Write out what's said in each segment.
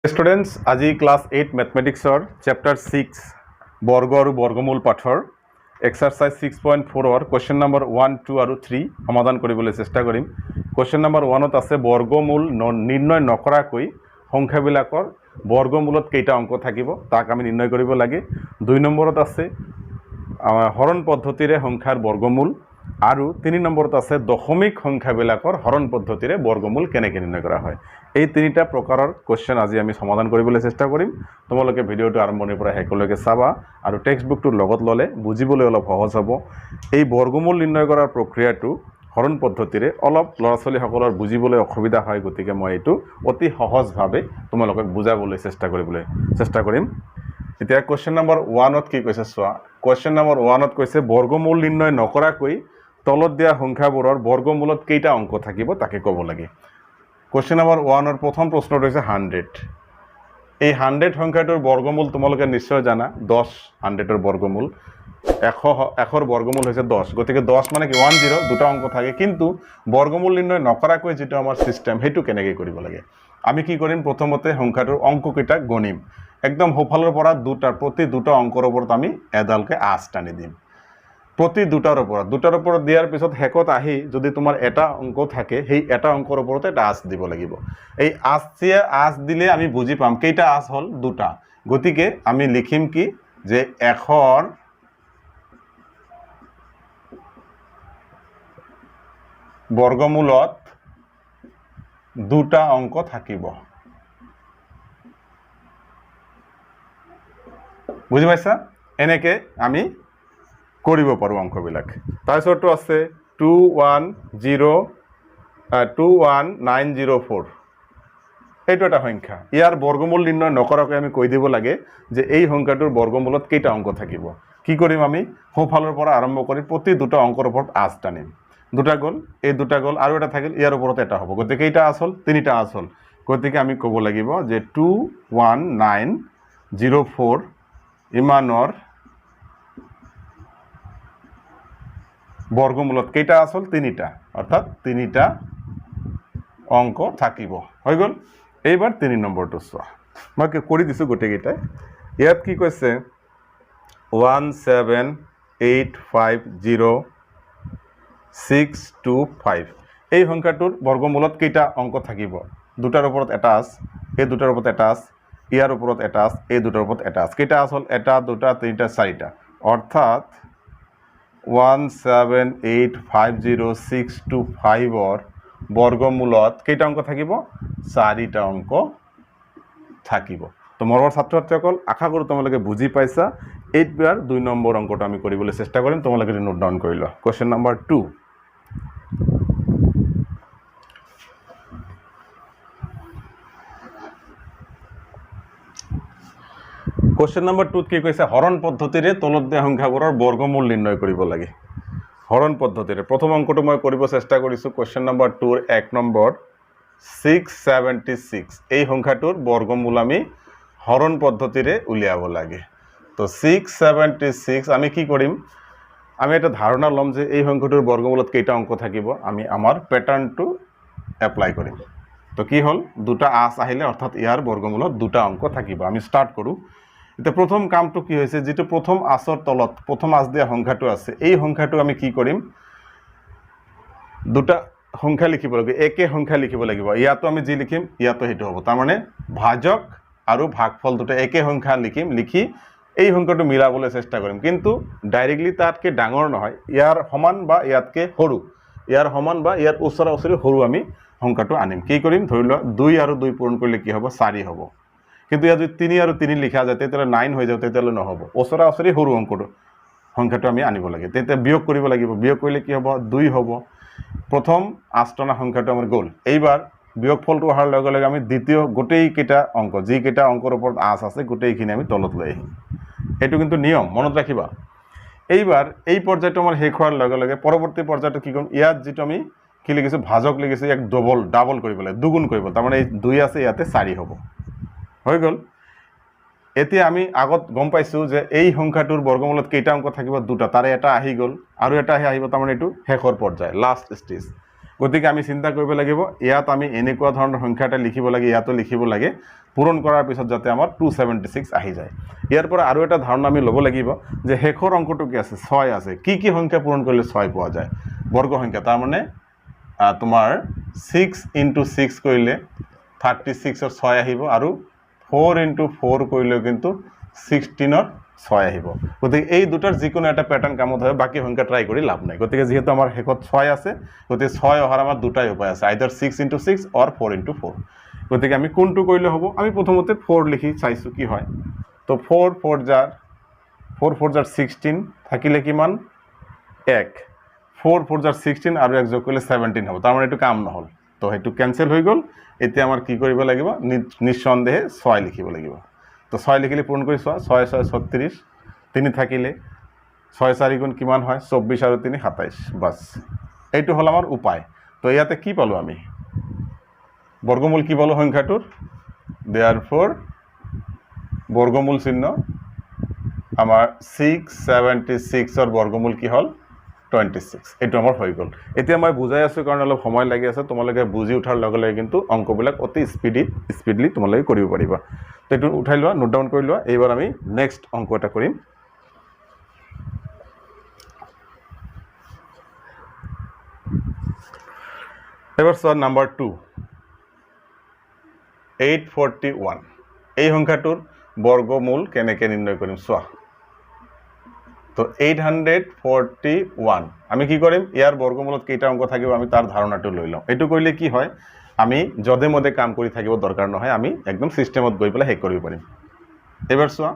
Students, আজি class 8 mathematics or chapter 6 বৰ্গ আৰু বৰ্গমূল পাঠৰ exercise 6.4 or question number 1 2 আৰু 3 সমাধান কৰিবলৈ চেষ্টা কৰিম। question number 1 ত আছে বৰ্গমূল নিৰ্ণয় নকৰাকৈ সংখ্যাবিলাকৰ বৰ্গমূলত কেইটা অংক থাকিব তাক আমি নিৰ্ণয় কৰিব লাগে। 2 নম্বৰত আছে হৰণ পদ্ধতিৰে সংখ্যাৰ বৰ্গমূল আৰু 3 নম্বৰত আছে দশমিক সংখ্যাবিলাকৰ হৰণ পদ্ধতিৰে বৰ্গমূল কেনেকৈ নিৰ্ণয় কৰা হয়। এই তিনিটা প্ৰকাৰৰ কোৱেশ্চন আজি আমি সমাধান কৰিবলৈ চেষ্টা কৰিম। তোমালোকে ভিডিঅটো আৰম্ভণিৰ পৰা শেষলৈকে চাবা আৰু টেক্সট বুকটোৰ লগত ল'লে বুজিবলৈ অলপ সহজ হ'ব। এই বৰ্গমূল নিৰ্ণয় কৰাৰ প্ৰক্ৰিয়াটো হৰণ পদ্ধতিৰে অলপ ল'ৰা ছোৱালীসকলৰ বুজিবলৈ অসুবিধা হয়, গতিকে মই এইটো অতি সহজভাৱে তোমালোকক বুজাবলৈ চেষ্টা কৰিম। এতিয়া কোৱেশ্চন নম্বৰ 1ত কি কৈছে চোৱা। কোৱেশ্চন নম্বৰ 1ত কৈছে বৰ্গমূল নিৰ্ণয় নকৰাকৈ তলত দিয়া সংখ্যাবোৰৰ বৰ্গমূলত কেইটা অংক থাকিব তাকে ক'ব লাগে। কোৱেশ্চন নম্বৰ 1ৰ প্ৰথম প্ৰশ্নটো হৈছে 100। এই 100 সংখ্যাটোৰ বৰ্গমূল তোমালোকে নিশ্চয় জানা। 10 100ৰ বৰ্গমূল 100ৰ বৰ্গমূল হৈছে 10, গতিকে 10 মানে কি 10 দুটা অংক থাকে, কিন্তু বৰ্গমূল নিৰ্ণয় নকৰাকৈ যেটো আমাৰ সিস্টেম হেতু কেনেকৈ কৰিব লাগে। আমি কি কৰিম, প্ৰথমতে সংখ্যাটোৰ অংককেইটা গণিম। একদম সোঁফালৰ পৰা প্ৰতি দুটা অংকৰ ওপৰত আমি এডালকে আঁচ টানি দিম। প্ৰতি দুটাৰ ওপৰত দিয়াৰ পিছত হেকত আহি যদি তোমাৰ এটা অংক থাকে সেই এটা অংকৰ ওপৰতে এটা আঁচ দিব লাগিব। এই আঁচ দিলে আমি বুজি পাম কেইটা আঁচ হ'ল, দুটা। গতিকে আমি লিখিম কি যে 100ৰ বৰ্গমূলত দুটা অংক থাকিব। বুজি পাইছা? এনেকে আমি কৰিব পাৰোঁ অংকবিলাক। তাৰপিছতটো আছে 21904। এইটো এটা সংখ্যা। ইয়াৰ বৰ্গমূল নিৰ্ণয় নকৰাকৈ আমি কৈ দিব লাগে যে এই সংখ্যাটোৰ বৰ্গমূলত কেইটা অংক থাকিব। কি কৰিম, আমি সোঁফালৰ পৰা আৰম্ভ কৰি প্ৰতি দুটা অংকৰ ওপৰত আঁচ টানিম। দুটা গ'ল, এই দুটা গ'ল, আৰু এটা থাকিল, ইয়াৰ ওপৰত এটা হ'ব। গতিকে কেইটা আঁচ হ'ল, তিনিটা আঁচ হ'ল। গতিকে আমি ক'ব লাগিব যে 21904 ইমানৰ বৰ্গমূলত কেইটা আঁচ হ'ল, তিনিটা, অৰ্থাৎ তিনিটা অংক থাকিব। হৈ গ'ল। এইবাৰ 3 নম্বৰটো চোৱা। মই কৰি দিছোঁ গোটেইকেইটাই। ইয়াত কি কৈছে 17850,625। এই সংখ্যাটোৰ বৰ্গমূলত কেইটা অংক থাকিব। দুটাৰ ওপৰত এটা আঁচ, এই দুটাৰ ওপৰত এটা আঁচ, ইয়াৰ ওপৰত এটা আঁচ, এই দুটাৰ ওপৰত এটা আঁচ। কেইটা আঁচ হ'ল, এটা দুটা তিনিটা চাৰিটা, অৰ্থাৎ 17850,625ৰ বৰ্গমূলত কেইটা অংক থাকিব, চাৰিটা অংক থাকিব। তো মৰমৰ ছাত্ৰ ছাত্ৰীসকল, আশা কৰোঁ তোমালোকে বুজি পাইছা। এইবাৰ 2 নম্বৰ অংকটো আমি কৰিবলৈ চেষ্টা কৰিম। তোমালোকে নোট ডাউন কৰি লোৱা। Question number 2। কোৱেশ্চন নম্বৰ 2ত কি কৈছে, হৰণ পদ্ধতিৰে তলত দিয়া সংখ্যাবোৰৰ বৰ্গমূল নিৰ্ণয় কৰিব লাগে। হৰণ পদ্ধতিৰে প্ৰথম অংকটো মই কৰিব চেষ্টা কৰিছোঁ। কোৱেশ্চন নম্বৰ 2ৰ 1 নম্বৰ 676। এই সংখ্যাটোৰ বৰ্গমূল আমি হৰণ পদ্ধতিৰে উলিয়াব লাগে। তো 676 আমি কি কৰিম, আমি এটা ধাৰণা ল'ম যে এই সংখ্যাটোৰ বৰ্গমূলত কেইটা অংক থাকিব। আমি আমাৰ পেটাৰ্ণটো এপ্লাই কৰিম। তো কি হ'ল, দুটা আঁচ আহিলে, অৰ্থাৎ ইয়াৰ বৰ্গমূলত দুটা অংক থাকিব। আমি ষ্টাৰ্ট কৰোঁ। এতিয়া প্ৰথম কামটো কি হৈছে, যিটো প্ৰথম আঁচৰ তলত প্ৰথম আঁচ দিয়া সংখ্যাটো আছে, এই সংখ্যাটো আমি কি কৰিম, দুটা সংখ্যা লিখিব লাগিব, একে সংখ্যা লিখিব লাগিব। ইয়াতো আমি যি লিখিম ইয়াতো সেইটো হ'ব। তাৰমানে ভাজক আৰু ভাগফল দুটা একে সংখ্যা লিখিম, লিখি এই সংখ্যাটো মিলাবলৈ চেষ্টা কৰিম। কিন্তু ডাইৰেক্টলি তাতকৈ ডাঙৰ নহয়, ইয়াৰ সমান বা ইয়াতকৈ সৰু, ইয়াৰ সমান বা ইয়াৰ ওচৰা ওচৰি সৰু আমি সংখ্যাটো আনিম। কি কৰিম, ধৰি লোৱা 2 আৰু 2 পূৰণ কৰিলে কি হ'ব, 4 হ'ব। কিন্তু ইয়াত যদি 3 আৰু 3 লিখা যায় তেতিয়াহ'লে 9 হৈ যাব, তেতিয়াহ'লে নহ'ব। ওচৰা ওচৰি সৰু সংখ্যাটো আমি আনিব লাগে। তেতিয়া বিয়োগ কৰিব লাগিব। বিয়োগ কৰিলে কি হ'ব, 2 হ'ব। প্ৰথম আঁচটনা সংখ্যাটো আমাৰ গ'ল। এইবাৰ বিয়োগফলটো অহাৰ লগে লগে আমি দ্বিতীয় গোটেইকেইটা অংক, যিকেইটা অংকৰ ওপৰত আঁচ আছে গোটেইখিনি আমি তলত লৈ আহিম। এইটো কিন্তু নিয়ম, মনত ৰাখিবা। এইবাৰ এই পৰ্যায়টো আমাৰ শেষ হোৱাৰ লগে লগে পৰৱৰ্তী পৰ্যায়টো কি কৰিম, ইয়াত যিটো আমি কি লিখিছোঁ, ভাজক লিখিছোঁ, ইয়াক ডাবল কৰিব লাগে, দুগুণ কৰিব। তাৰমানে এই 2 আছে, ইয়াতে 4 হ'ব। হৈ গ'ল। এতিয়া আমি আগত গম পাইছোঁ যে এই সংখ্যাটোৰ বৰ্গমূলত কেইটা অংক থাকিব, দুটা, তাৰে এটা আহি গ'ল, আৰু এটা আহিব। তাৰমানে এইটো শেষৰ পৰ্যায়, লাষ্ট ষ্টেজ। গতিকে আমি চিন্তা কৰিব লাগিব ইয়াত আমি এনেকুৱা ধৰণৰ সংখ্যা এটা লিখিব লাগে ইয়াতো লিখিব লাগে পূৰণ কৰাৰ পিছত যাতে আমাৰ 276 আহি যায় ইয়াৰ পৰা আৰু এটা ধাৰণা আমি ল'ব লাগিব যে শেষৰ অংকটো কি আছে 6 আছে কি সংখ্যা পূৰণ কৰিলে 6 পোৱা যায় বৰ্গ সংখ্যা তাৰ মানে তোমাৰ 6 * 6 কৰিলে 36 ৰ 6 আহিব আৰু 4 * 4 কৰিলে কিন্তু 16 ৰ 6 আহিব গতিকে এই দুটাৰ যিকোনো এটা প্যাটাৰ্ন কামত হয় বাকি সংখ্যা ট্ৰাই কৰি লাভ নাই গতিকে যেহেতু আমাৰ শেষত 6 আছে গতিকে 6 অহাৰ আমাৰ দুটাই উপায় আছে আইদাৰ 6 * 6 অৰ 4 * 4 গতিকে আমি কোনটো কৰিলে হ'ব আমি প্ৰথমতে 4 লিখি চাইছো কি হয় তো 4 4 jar 16 থাকিলে কিমান 1 4 4 jar 16 আৰু 1 যোগ কৰিলে 17 হ'ব তাৰ মানে এটো কাম নহল তো হেতু ক্যান্সেল হৈ গল এতিয়া আমাৰ কি কৰিব লাগিব নিঃসন্দেহে 6 লিখিব লাগিব তো 6 লিখিলে পূৰণ কৰি 6 6 6 36 3 থাকিলে 6 4 গুণ কিমান হয় 24 আৰু 3 27 বাস এইটো হল আমাৰ উপায় তো ইয়াতে কি পালো আমি বৰ্গমূল কি পালো সংখ্যাটোৰ therefore বৰ্গমূল চিহ্ন আমাৰ 676 ৰ বৰ্গমূল কি হল 26 এটো আমাৰ হৈ গল এতিয়া মই বুজাই আছো কাৰণ অলপ সময় লাগি আছে তোমালোকে বুজি উঠাৰ লগে লগে কিন্তু অংকবিলাক অতি স্পিডলি তোমালোকে কৰিব পাৰিবা তো এটো উঠাই লোৱা নোট ডাউন কৰি লোৱা এইবাৰ আমি নেক্সট অংক এটা কৰিম এবাৰ সৰ নাম্বাৰ 2 841 এই সংখ্যাটোৰ বৰ্গমূল কেনেকৈ নিৰ্ণয় কৰিম চোৱা তো 841 আমি কি কৰিম ইয়াৰ বৰ্গমূলত কেইটা অংক থাকিব আমি তাৰ ধাৰণাটো লৈ লওঁ এটো কৰিলে কি হয় আমি জদে মদে কাম কৰি থাকিব দৰকাৰ নহয় আমি একদম সিস্টেমত গৈ পেলাই হেক কৰিব পাৰিম এবাৰ চোৱা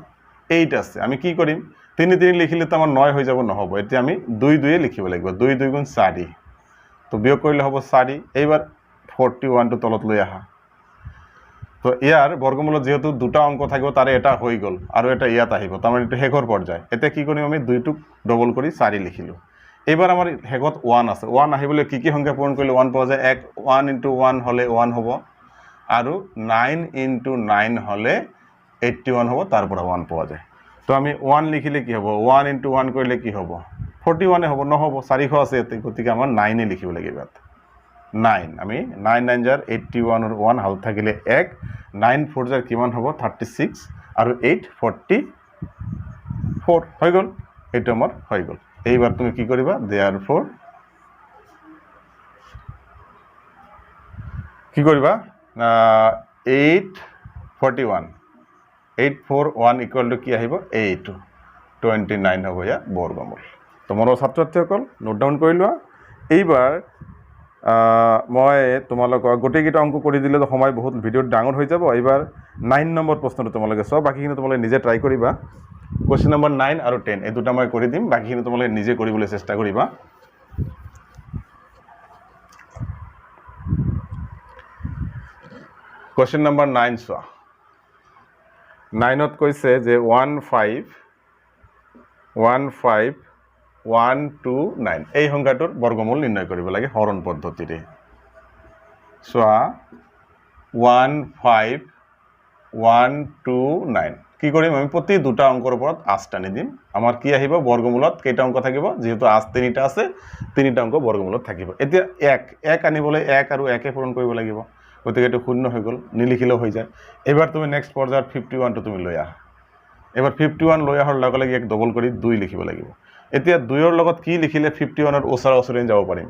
8 আছে আমি কি কৰিম 3 3 লিখিলে তো আমাৰ 9 হৈ যাব নহব এতিয়া আমি 2 2 লিখিব লাগিব 2 2 গুণ 4 তো বিয়োগ কৰিলে হ'ব 4 এইবাৰ 41 টো তলত লৈ আহা তো ইয়াৰ বৰ্গমূলত যেহেতু দুটা অংক থাকিব তাৰে এটা হৈ গল আৰু এটা ইয়াত আহিব তাৰ মানে এটো হেকৰ পৰ্যায় এতিয়া কি কৰিম আমি 2 টো ডবল কৰি 4 লিখিলো এবাৰ আমাৰ হেকত 1 আছে 1 আহিবলৈ কি সংখ্যা পূৰণ কৰিলে 1 পোৱা যায় 1 * 1 হলে 1 হ'ব আৰু 9 * 9 হলে 81 হ'ব তাৰ পৰা 1 পোৱা যায় তো আমি 1 লিখিলে কি হ'ব 1 * 1 কৰিলে কি হ'ব 41 হ'ব নহব 400 আছে এতে গতিকে আমাৰ 9 এ লিখিব লাগিব 9 আমি 9 9 jar 81 or 1 হাউত থাকিলে 1 9 4 jar কিমান হ'ব 36 আৰু 8 44 হৈ গল এটো আমাৰ হৈ গল এইবাৰ তুমি কি কৰিবা therefore কি কৰিবা 841 841 = কি আহিব 8 29 হ'ব ইয়া বর্গমূল তোমাৰো ছাত্ৰছাত্ৰীসকল নোট ডাউন কৰি লোৱা এইবাৰ মই তোমালোকক গোটেইকেইটা অংক কৰি দিলে তো সময় বহুত ভিডিওত ডাঙৰ হৈ যাব এইবাৰ 9 নম্বৰ প্ৰশ্নটো তোমালোকে সব বাকিখিনি তোমালোকে নিজে ট্ৰাই কৰিবা কোশ্চেন নম্বৰ 9 আৰু 10 এই দুটা মই কৰি দিম বাকিখিনি তোমালোকে নিজে কৰিবলৈ চেষ্টা কৰিবা কোশ্চেন নম্বৰ 9 চোৱা 9ত কৈছে যে 15129 এই সংখ্যাটোৰ বৰ্গমূল নিৰ্ণয় কৰিব লাগে হৰণ পদ্ধতিৰে সোয়া 15129 কি কৰিম আমি প্ৰতি দুটা অংকৰ ওপৰত আঁচ টানি দিম আমাৰ কি আহিব বর্গমূলত কেইটা অংক থাকিব যেহেতু আঁচ তিনিটা আছে তিনিটা অংক বর্গমূলত থাকিব এতিয়া 1 আনিবলৈ 1 আৰু 1 এ পূৰণ কৰিব লাগিব গতিকে এটো শূন্য হৈ গল নিলিখিলেও হৈ যায় এবাৰ তুমি নেক্সট পৰ্যায়ত 51 টো তুমি লৈ আহা এবাৰ 51 লৈ আহাৰ লগে লগে এক ডবল কৰি 2 লিখিব লাগিব এতিয়া 2 ৰ লগত কি লিখিলে 51 ৰ ওচৰা ওচৰি যাব পাৰিম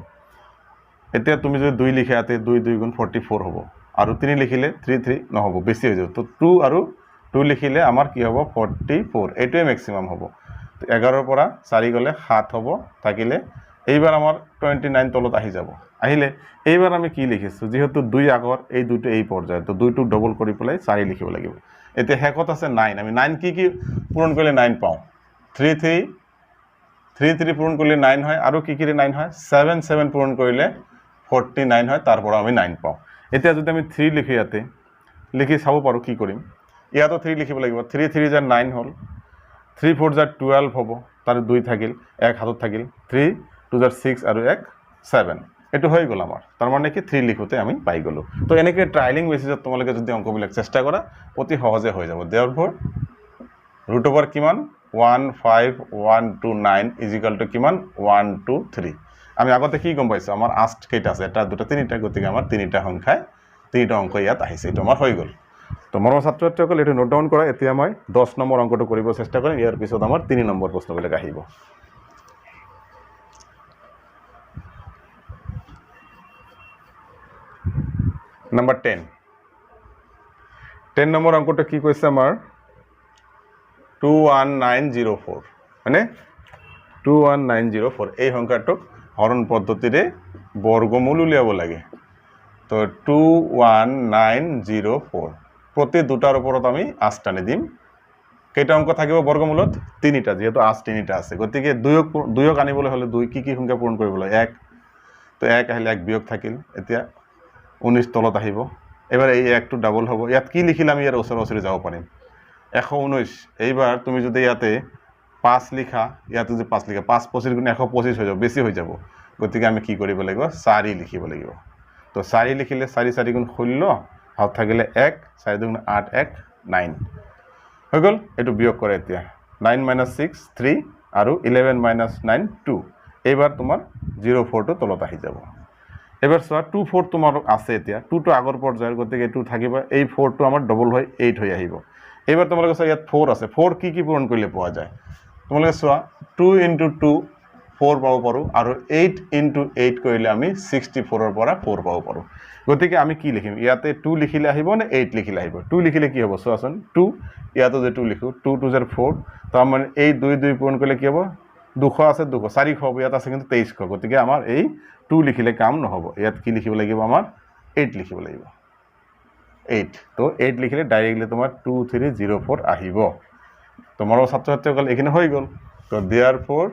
এতিয়া তুমি যদি 2 লিখা আতে 2 2 গুণ 44 হ'ব আৰু 3 লিখিলে 3 3 নহব বেছি হৈ যাব তো 2 আৰু 2 লিখিলে আমাৰ কি হ'ব 44 এটোৱে ম্যাক্সিমাম হ'ব 11 ৰ পৰা 4 গলে 7 হ'ব থাকিলে এইবাৰ আমাৰ 29 তলত আহি যাব আহিলে এইবাৰ আমি কি লিখিছো যেহেতু 2 আগৰ এই দুটো এই পৰ্যায় তো 2 টো ডবল কৰি পেলাই 4 লিখিব লাগিব এতিয়া হেকত আছে 9 আমি 9 কি পূৰণ কৰিলে 9 পাও 3 3 পূৰণ কৰিলে 9 হয় আৰু কি 9 হয় 7 7 পূৰণ কৰিলে 49 হয় তাৰ পৰা আমি 9 পাও এতিয়া যদি আমি 3 লিখি ইয়াতে লিখি চাব পাৰো কি কৰিম ইয়াতো 3 লিখিব লাগিব 3 3 jar 9 হল 3 4 jar 12 হ'ব তাৰ 2 থাকিল 1 হাতত থাকিল 3 2 jar 6 আৰু 1 7 এটো হৈ গল আমাৰ তাৰ মানে কি 3 লিখোতে আমি পাই গলো তো এনেকৈ ট্ৰায়ালিং বেসিছত তোমালোকে যদি অংকবিলাক চেষ্টা কৰা অতি সহজে হৈ যাব therefore √over কিমান 15129 = কিমান 123 আমি আগতে কি গম পাইছোঁ আমাৰ আষ্ট কেইটা আছে এটা দুটা তিনিটা গতিকে আমাৰ তিনিটা সংখ্যাই তিনিটা অংক ইয়াত আহিছে এইটো আমাৰ হৈ গ'ল তো মৰমৰ ছাত্ৰ ছাত্ৰীসকল এইটো নোট ডাউন কৰা এতিয়া মই 10 নম্বৰ অংকটো কৰিব চেষ্টা কৰিম ইয়াৰ পিছত আমাৰ 3 নম্বৰ প্ৰশ্নবিলাক আহিব নাম্বাৰ 10 নম্বৰ অংকটো কি কৈছে আমাৰ 21904 মানে 21904 এই সংখ্যাটোক হৰণ পদ্ধতিৰে বৰ্গমূল উলিয়াব লাগে তো 21904 প্ৰতি দুটাৰ ওপৰত আমি আঁচ টানি দিম কেইটা অংক থাকিব বৰ্গমূলত তিনিটা যেহেতু আঁচ তিনিটা আছে গতিকে দুয়ক আনিবলৈ হ'লে দুই কি সংখ্যা পূৰণ কৰিব লাগে 1 তো 1 আহিলে 1 বিয়োগ থাকিল এতিয়া 19 তলত আহিব এবাৰ এই 1 টো ডাবল হ'ব ইয়াত কি লিখিলে আমি ইয়াৰ ওচৰে যাব পাৰিম 119 এইবাৰ তুমি যদি ইয়াতে 5 লিখা ইয়াতে যদি 5 লিখা 5 25 গুণ 125 হৈ যাব বেছি হৈ যাব গতিকে আমি কি কৰিব লাগিব 4 লিখিব লাগিব তো 4 লিখিলে 4 4 গুণ 16 হাত থাকিলে 1 4 গুণ 8 1 9 হৈ গ'ল এটো বিয়োগ কৰে এতিয়া 9 - 6 3 আৰু 11 - 9 2 এইবাৰ তোমাৰ 04 টো তলত আহি যাব এবাৰ চোৱা 24 তোমাৰ আছে এতিয়া 2 টো আগৰ পৰ্যায়ৰ গতিকে 2 থাকিব এই 4 টো আমাৰ ডবল হৈ 8 হৈ আহিব এইবাৰ তোমালোকে চোৱা ইয়াত 4 আছে 4 কি পূৰণ কৰিলে পোৱা যায় তোমালোকে চোৱা 2 * 2 4 পাব পাৰো আৰু 8 * 8 কৰিলে আমি 64 ৰ পৰা 4 পাব পাৰো গতিকে আমি কি লিখিম ইয়াতে 2 লিখিলে আহিব নে 8 লিখিলে আহিব 2 লিখিলে কি হ'ব চোৱাচোন 2 ইয়াতে যে 2 লিখো 2 * 2 = 4 তো আমাৰ এই 2 2 পূৰণ কৰিলে কি হ'ব 200 আছে 200 400 হ'ব ইয়াত আছে কিন্তু 2300 গতিকে আমাৰ এই 2 লিখিলে কাম নহব ইয়াত কি লিখিব লাগিব আমাৰ 8 লিখিব লাগিব 8 তো 8 লিখিলে ডাইৰেক্টলি তোমাৰ 2304 আহিব তোমাৰ ছাত্ৰ ছাত্ৰীসকল এখানে হৈ গ'ল তো therefore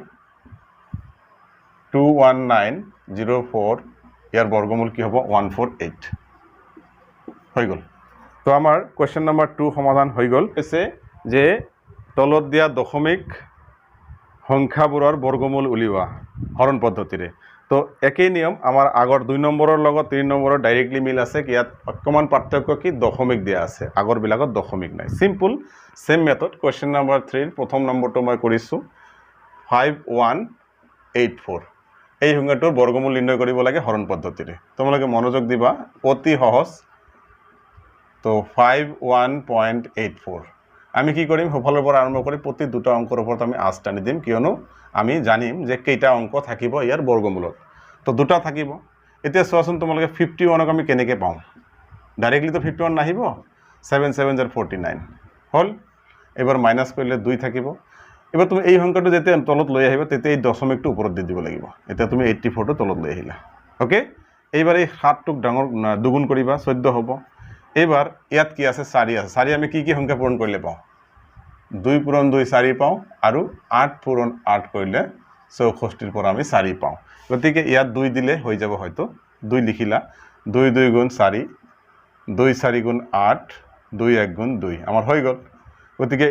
21904 ইয়াৰ বৰ্গমূল কি হ'ব 148 হৈ গ'ল তো আমাৰ কোৱেশ্চন নম্বৰ 2 সমাধান হৈ গ'ল আছে যে তলত দিয়া দশমিক সংখ্যাবোৰৰ বৰ্গমূল উলিওৱা হৰণ পদ্ধতিৰে তো একেই নিয়ম আমাৰ আগৰ 2 নম্বৰৰ লগত 3 নম্বৰৰ ডাইৰেক্টলি মিল আছে কি ইয়াত অকমান পাৰ্থক্য কি দশমিক দিয়া আছে আগৰ বিলাকত দশমিক নাই simple same method question number 3 প্ৰথম নম্বৰটো মই কৰিছো 5184 এই সংখ্যাটোৰ বৰ্গমূল নিৰ্ণয় কৰিব লাগে হৰণ পদ্ধতিৰে তোমালোকে মনোযোগ দিবা অতি সহজ তো 51.84 আমি কি কৰিম সফলৰ পৰা আৰম্ভ কৰি প্ৰতি দুটা অংকৰ ওপৰত আমি আঁচ টানি দিম কিয়নো আমি জানিম যে কেইটা অংক থাকিব ইয়াৰ বৰ্গমূলত তো দুটা থাকিব এতিয়া চোৱাচোন তোমালোকে 51ক আমি কেনেকৈ পাওঁ ডাইৰেক্টলি তো 51 নাহিব 7 7 = 49 হল এবাৰ মাইনাস কৰিলে 2 থাকিব এবাৰ তুমি এই সংখ্যাটো যেতিয়া তলত লৈ আহিবা তেতিয়া এই দশমিকটো ওপৰত দি দিব লাগিব এতিয়া তুমি 84 টো তলত লৈ আহিলা ওকে এইবাৰ এই 7 টোক ডাঙৰ দুগুণ কৰিবা 14 হ'ব এবাৰ ইয়াত কি আছে 4 আছে 4 আমি কি সংখ্যা পূৰণ কৰিলে পাওঁ 2 পূৰণ 2 4 পাওঁ আৰু 8 পূৰণ 8 কৰিলে 64 ৰ পৰা আমি 4 পাওঁ গতিকে ইয়াত 2 দিলে হৈ যাব হয়তো 2 লিখিলা 2 2 গুণ 4 2 4 গুণ 8 2 1 গুণ 2 আমাৰ হৈ গ'ল গতিকে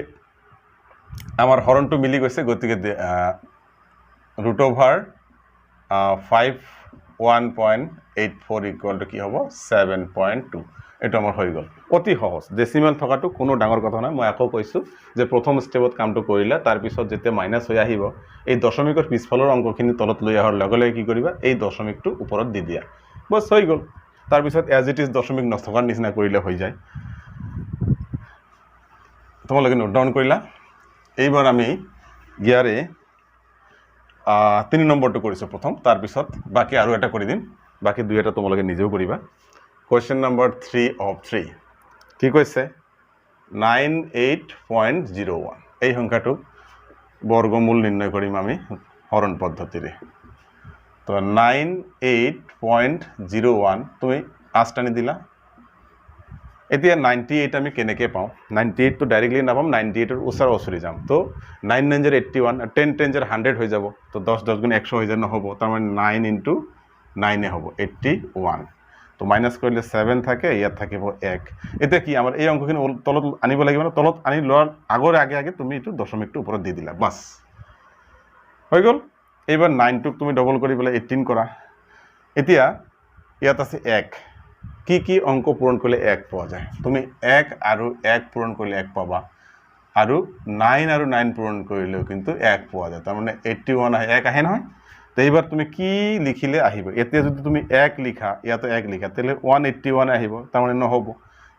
আমাৰ হৰণটো মিলি গৈছে গতিকে √5 1.84 কি হ'ব 7.2 এটা আমাৰ হৈ গ'ল অতি সহজ ডেসিমেল থকাটো কোনো ডাঙৰ কথা নাই মই আকৌ কৈছো যে প্ৰথম স্টেপত কামটো কৰিলা তাৰ পিছত যেতিয়া মাইনাস হৈ আহিব এই দশমিকৰ পিছফালৰ অংকখিনি তলত লৈ আহাৰ লগে লগে কি কৰিবা এই দশমিকটো ওপৰত দি দিয়া বস হৈ গ'ল তাৰ পিছত এজ ইট ইজ দশমিক নথকাৰ নিচিনা কৰিলে হৈ যায় তোমালোকে নোট ডাউন কৰিলা এইবাৰ আমি ইয়াৰে 3 নম্বৰটো কৰিছো প্ৰথম তাৰ পিছত বাকি আৰু এটা কৰি দিম বাকি দুই এটা তোমালোকে নিজেও কৰিবা Question number 3 of 3 কি কৈছে 98.01 এই সংখ্যাটো বৰ্গমূল নিৰ্ণয় কৰিম আমি হৰণ পদ্ধতিৰে তো 98.01 তুমি আঁচ টানি দিলা এতিয়া 98 আমি কেনেকৈ পাওঁ 98 তো ডাইৰেক্টলি নাপাম 98 ৰ ওচৰা-ওচৰি যাম তো 9 9 = 81 10 10 = 100 হৈ যাব তো 10 10 গুণ 100 হৈ যাব নহব তাৰ মানে 9 * 9 হ'ব 81 তো মাইনাস কৰিলে 7 থাকে ইয়াত থাকিব 1 এটা কি আমাৰ এই অংকখিনি তলত আনিব লাগিব না তলত আনি লোৱাৰ আগৰ আগে তুমি এটো দশমিকটো ওপৰত দি দিলা বাস হৈ গ'ল এইবাৰ 9 টোক তুমি ডবল কৰি পেলাই 18 কৰা এতিয়া ইয়াত আছে 1 কি অংক পূৰণ কৰিলে 1 পোৱা যায় তুমি 1 আৰু 1 পূৰণ কৰিলে 1 পাবা আৰু 9 আৰু 9 পূৰণ কৰিলেও কিন্তু 1 পোৱা যায় তাৰ মানে 81 আহে 1 আহে নহয় তো এইবাৰ তুমি কি লিখিলে আহিব এতিয়া যদি তুমি 1 লিখা ইয়াতে 1 লিখা তেলে 181 আহিব তাৰ মানে নহব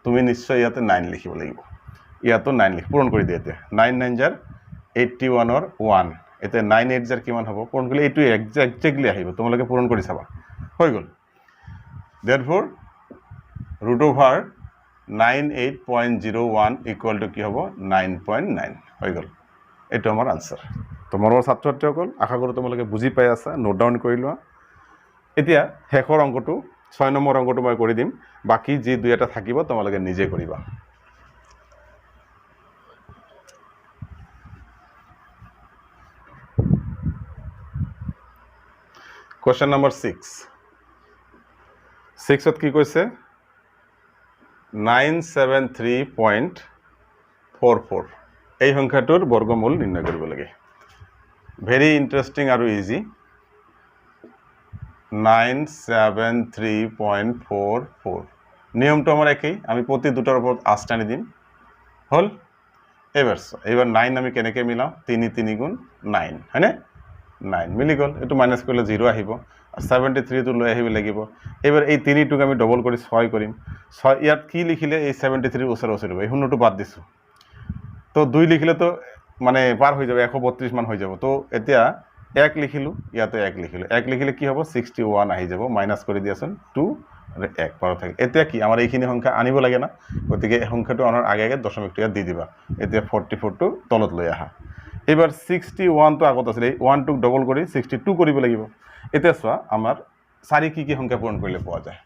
তুমি নিশ্চয় ইয়াতে 9 লিখিব লাগিব ইয়াতো 9 লিখ পূৰণ কৰি দিয়া এতিয়া 9 9 জাৰ 81 ৰ 1 এতে 9 8 জাৰ কিমান হ'ব পূৰণ কৰিলে এইটো এক্সাক্টলি আহিব তোমালোকে পূৰণ কৰি চাবা হৈ গল therefore √98.01 ইকুয়াল টু কি হ'ব 9.9 হৈ গল এটো আমাৰ আনসাৰ তোমাৰ ছাত্ৰছাত্ৰীসকল আশা কৰো তোমালোকে বুজি পাই আছা নোট ডাউন কৰি লোৱা এতিয়া শেষৰ অংকটো 6 নম্বৰ অংকটো মই কৰি দিম বাকি যি দুই এটা থাকিব তোমালোকে নিজে কৰিবা Question number 6 6ত কি কৈছে 973.44 এই সংখ্যাটোৰ বৰ্গমূল নিৰ্ণয় কৰিব লাগে ভেৰি ইন্টাৰেষ্টিং আৰু ইজি 973.44 নিয়মটো আমাৰ একেই আমি প্ৰতি দুটাৰ ওপৰত আঁচ টানি দিম হল এবাৰ 9 আমি কেনেকৈ মিলাও 3 3 গুণ 9 হয়নে 9 মিলি গল এটো মাইনাস কৰিলে 0 আহিব আৰ 73 টো লৈ আহিব লাগিব এবাৰ এই 3 টোক আমি ডবল কৰি 6 কৰিম 6 ইয়াত কি লিখিলে এই 73 ওচৰ ওচৰ হ'ব এই শূন্যটো বাদ দিছো তো 2 লিখিলে তো মানে পার হৈ যাব 132 মান হৈ যাব তো এতিয়া 1 লিখিলো ইয়াতে 1 লিখিলো 1 লিখিলে কি হ'ব 61 আহি যাব মাইনাস কৰি দিয়াচোন 2 আৰু 1 পাৰ থাকে এতিয়া কি আমাৰ এইখিনি সংখ্যা আনিব লাগে না গতিকে এই সংখ্যাটো আনাৰ আগে আগে দশমিকটো ইয়াত দি দিবা এতিয়া 44 টো তলত লৈ আহা এবাৰ 61 তো আগত আছিল 1 টুক ডবল কৰি 62 কৰিব লাগিব এতিয়া চোৱা আমাৰ 4 কি সংখ্যা পূৰণ কৰিলে পোৱা যায়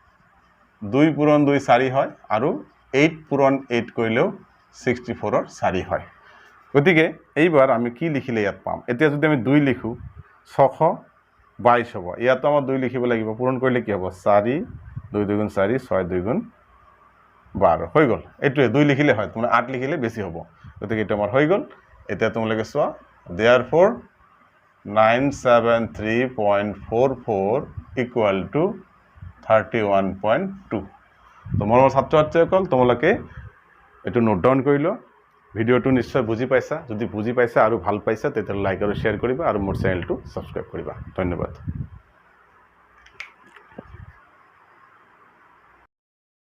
2 পূৰণ 2 4 হয় আৰু 8 পূৰণ 8 কৰিলেও 64 ৰ 4 হয় গতিকে এইবাৰ আমি কি লিখিলে ইয়াত পাম এতিয়া যদি আমি 2 লিখো 622 হ'ব ইয়াত আমাৰ 2 লিখিব লাগিব পূৰণ কৰিলে কি হ'ব 4 2 2 গুণ 4 6 2 গুণ 12 হৈ গল এটোৱে 2 লিখিলে হয় তুমি 8 লিখিলে বেছি হ'ব গতিকে এটা আমাৰ হৈ গল এতিয়া তোমালোকে চোৱা therefore 973.44 equal to 31.2 তোমাৰ ছাত্ৰছাত্ৰীসকল তোমালোকে এটো নোট ডাউন কৰি লো ভিডিওটো নিশ্চয় বুজি পাইছা যদি বুজি পাইছা আৰু ভাল পাইছা তেতিয়াহ'লে লাইক আৰু শেয়াৰ কৰিবা আৰু মোৰ চেনেলটো সাবস্ক্ৰাইব কৰিবা ধন্যবাদ